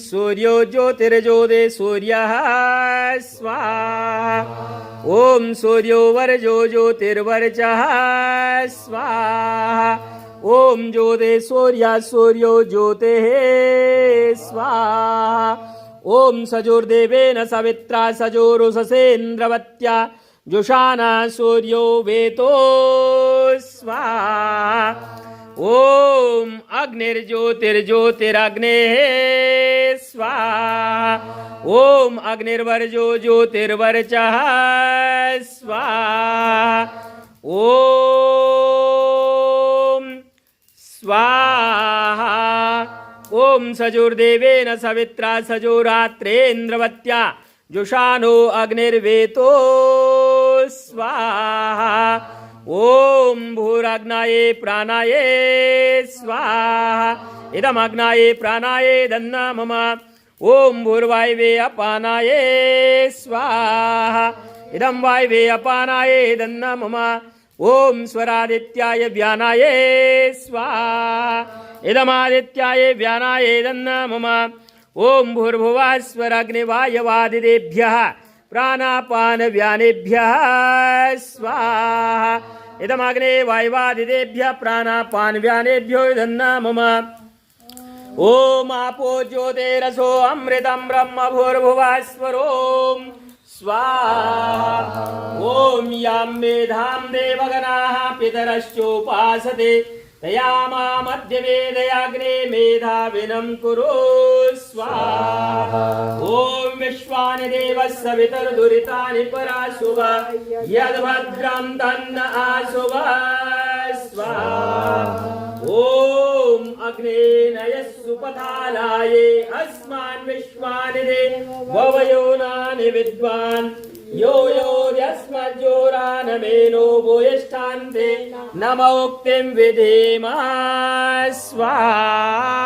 सूर्यो ज्योतिर्ज्योते सूर्यः स्वाहा ॐ सूर्यो वर्जो ज्योतिर्वर्चः स्वाहा ॐ ज्योते सूर्यः सूर्यो ज्योतिः स्वाहा ॐ सजोर्देवेन सवित्रा सजोरुषसेन्द्रवत्या जुषाना सूर्यो वेतो स्वाहा ॐ अग्निर्ज्योतिर्ज्योतिरग्नेः स्वाहा ॐ अग्निर्वर्जो ज्योतिर्वर्चः स्वाहा ॐ स्वाहा ॐ सजोर्देवेन सवित्रा सजोरात्रेन्द्रवत्या जुषानो अग्निर्वेतो स्वाहा ॐ भूरग्नाये प्राणाये स्वाहा इदमग्नाये प्राणाये दन्ना मम ॐ भूर्वायवे अपानाये स्वाहा इदं वायवे अपानाये दन्ना मम ॐ स्वरादित्याय व्यानाये स्वाहा इदमादित्याय व्यानाये दन्ना मम ॐ भूर्भुवः स्वराग्निवायवादिदेभ्यः प्राणापानव्यानेभ्यः स्वाहा इदमग्ने वायवादिदेभ्यः प्राणापानव्यानेभ्यो दन्ना मम ॐ आपो ज्योतिरसो अमृतं ब्रह्म भूर्भुवः स्वरों स्वाहा ॐ यां मेधां देवगणाः पितरश्चोपासते तया मामद्य वेदयाग्ने मेधाविनं कुरु स्वाहा ॐ विश्वानि देवस्य वितर्दुरितानि पराशुभ यद्भद्रं तन्न आशुभ स्वाहा ॐ अग्ने नयस्सुपथालाये अस्मान् विश्वानि देववयोनानि विद्वान् यो यस्मज्जोरानमेनो भूयिष्ठान्ते नमोक्तिं विधेम स्वाहा।